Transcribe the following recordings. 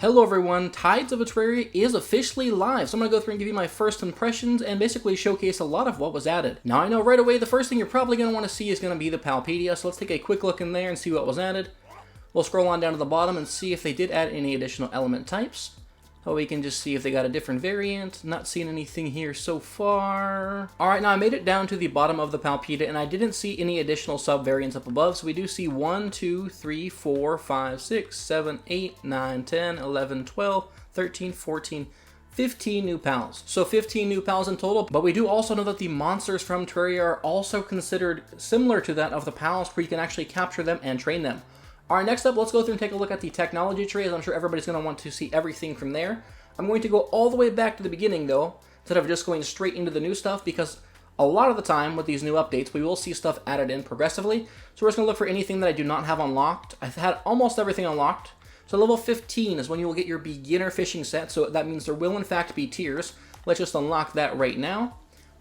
Hello everyone, Tides of Terraria is officially live, so I'm going to go through and give you my first impressions and basically showcase a lot of what was added. Now I know right away the first thing you're probably going to want to see is going to be the Palpedia, so let's take a quick look in there and see what was added. We'll scroll on down to the bottom and see if they did add any additional element types. So we can just see if they got a different variant. Not seeing anything here so far. Alright, now I made it down to the bottom of the Palpedia and I didn't see any additional sub-variants up above. So we do see 1, 2, 3, 4, 5, 6, 7, 8, 9, 10, 11, 12, 13, 14, 15 new pals. So 15 new pals in total, but we do also know that the monsters from Terraria are also considered similar to that of the pals, where you can actually capture them and train them. Alright, next up, let's go through and take a look at the technology tree, as I'm sure everybody's going to want to see everything from there. I'm going to go all the way back to the beginning, though, instead of just going straight into the new stuff, because a lot of the time with these new updates, we will see stuff added in progressively. So we're just going to look for anything that I do not have unlocked. I've had almost everything unlocked. So level 15 is when you will get your beginner fishing set, so that means there will in fact be tiers. Let's just unlock that right now.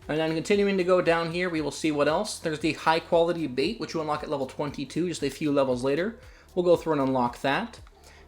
And then continuing to go down here, we will see what else. There's the high quality bait, which you unlock at level 22, just a few levels later. We'll go through and unlock that.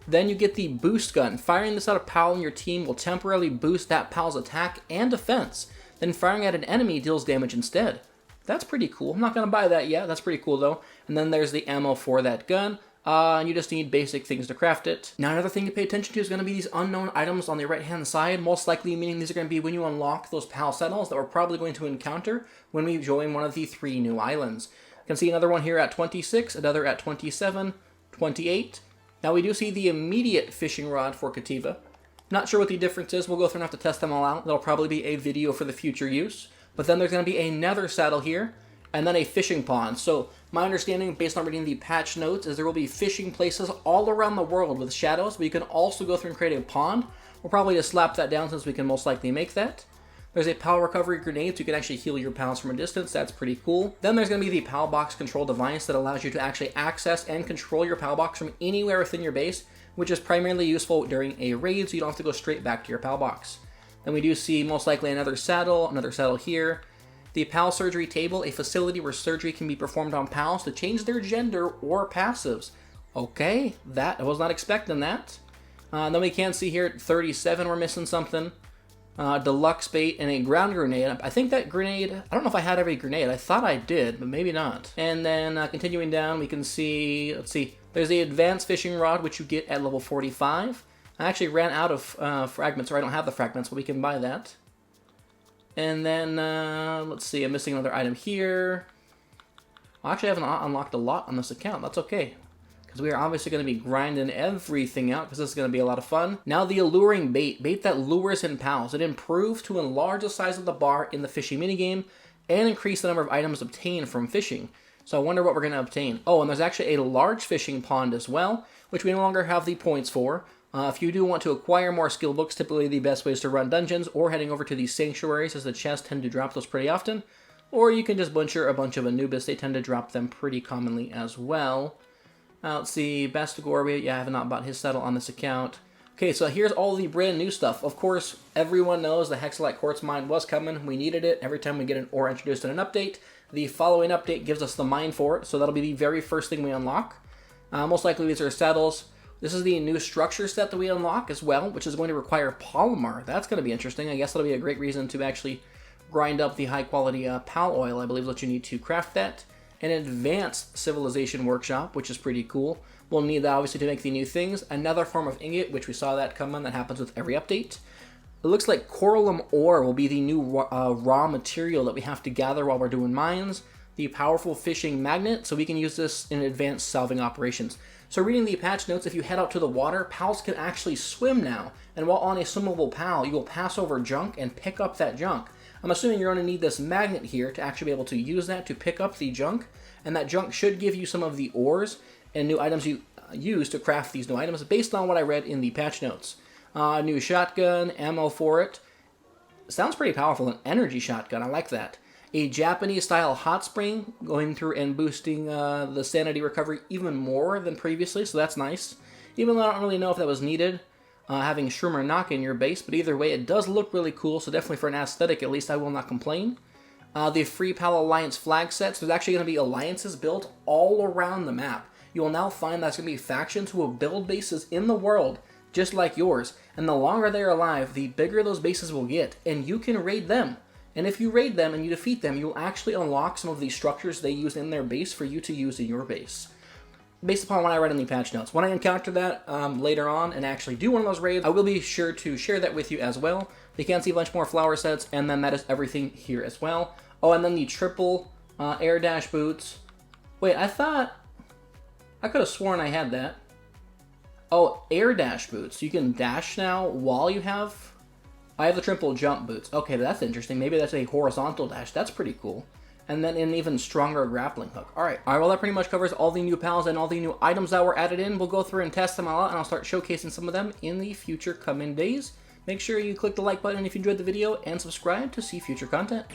Then you get the boost gun. Firing this at a pal in your team will temporarily boost that pal's attack and defense. Then firing at an enemy deals damage instead. That's pretty cool. I'm not going to buy that yet. That's pretty cool though. And then there's the ammo for that gun. And you just need basic things to craft it. Now another thing to pay attention to is going to be these unknown items on the right hand side. Most likely meaning these are going to be when you unlock those pal sentinels that we're probably going to encounter when we join one of the 3 new islands. You can see another one here at 26, another at 27, 28. Now we do see the immediate fishing rod for Cativa. Not sure what the difference is. We'll go through and have to test them all out. That'll probably be a video for the future use. But then there's going to be another saddle here, and then a fishing pond. So my understanding, based on reading the patch notes, is there will be fishing places all around the world with shadows, but you can also go through and create a pond. We'll probably just slap that down since we can most likely make that. There's a PAL recovery grenade, so you can actually heal your pals from a distance. That's pretty cool. Then there's going to be the PAL box control device that allows you to actually access and control your PAL box from anywhere within your base, which is primarily useful during a raid, so you don't have to go straight back to your PAL box. Then we do see most likely another saddle here. The PAL surgery table, a facility where surgery can be performed on pals to change their gender or passives. Okay, I was not expecting that. Then we can see here at 37 we're missing something. Deluxe bait, and a ground grenade. I think that grenade, I don't know if I had every grenade. I thought I did, but maybe not. And then continuing down, we can see, let's see, there's the advanced fishing rod, which you get at level 45. I actually ran out of fragments, or I don't have the fragments, but we can buy that. And then, let's see, I'm missing another item here. Well, actually, I haven't unlocked a lot on this account. That's okay, because we are obviously going to be grinding everything out, because this is going to be a lot of fun. Now the alluring bait that lures in pals. It improves to enlarge the size of the bar in the fishing minigame and increase the number of items obtained from fishing. So I wonder what we're going to obtain. Oh, and there's actually a large fishing pond as well, which we no longer have the points for. If you do want to acquire more skill books, typically the best way is to run dungeons or heading over to these sanctuaries, as the chests tend to drop those pretty often. Or you can just butcher a bunch of Anubis. They tend to drop them pretty commonly as well. Let's see, Bastigor, I have not bought his saddle on this account. Okay, so here's all the brand new stuff. Of course, everyone knows the Hexalite Quartz mine was coming. We needed it every time we get an ore introduced in an update. The following update gives us the mine for it, so that'll be the very first thing we unlock. Most likely these are saddles. This is the new structure set that we unlock as well, which is going to require polymer. That's going to be interesting. I guess that'll be a great reason to actually grind up the high quality pal oil. I believe is what you need to craft that. An advanced civilization workshop, which is pretty cool. We'll need that obviously to make the new things. Another form of ingot, which we saw that come on, that happens with every update. It looks like coralum ore will be the new raw material that we have to gather while we're doing mines. The powerful fishing magnet, so we can use this in advanced salving operations. So reading the patch notes, if you head out to the water, pals can actually swim now. And while on a swimmable pal, you will pass over junk and pick up that junk. I'm assuming you're going to need this magnet here to actually be able to use that to pick up the junk, and that junk should give you some of the ores and new items you use to craft these new items based on what I read in the patch notes. New shotgun, ammo for it. Sounds pretty powerful, an energy shotgun, I like that. A Japanese-style hot spring, going through and boosting the sanity recovery even more than previously, so that's nice. Even though I don't really know if that was needed. Having Shroomer knock in your base, but either way, it does look really cool, so definitely for an aesthetic, at least I will not complain. The Free Pal Alliance flag sets, there's actually going to be alliances built all around the map. You will now find that's going to be factions who will build bases in the world just like yours. And the longer they're alive, the bigger those bases will get, and you can raid them. And if you raid them and you defeat them, you'll actually unlock some of the structures they use in their base for you to use in your base. Based upon what I read in the patch notes. When I encounter that later on and actually do one of those raids, I will be sure to share that with you as well. You can see a bunch more flower sets, and then that is everything here as well. Oh, and then the triple air dash boots. Wait, I could have sworn I had that. Oh, air dash boots. You can dash now while you have... I have the triple jump boots. Okay, that's interesting. Maybe that's a horizontal dash. That's pretty cool. And then an even stronger grappling hook. Alright, well that pretty much covers all the new pals and all the new items that were added in. We'll go through and test them all out, and I'll start showcasing some of them in the future coming days. Make sure you click the like button if you enjoyed the video, and subscribe to see future content.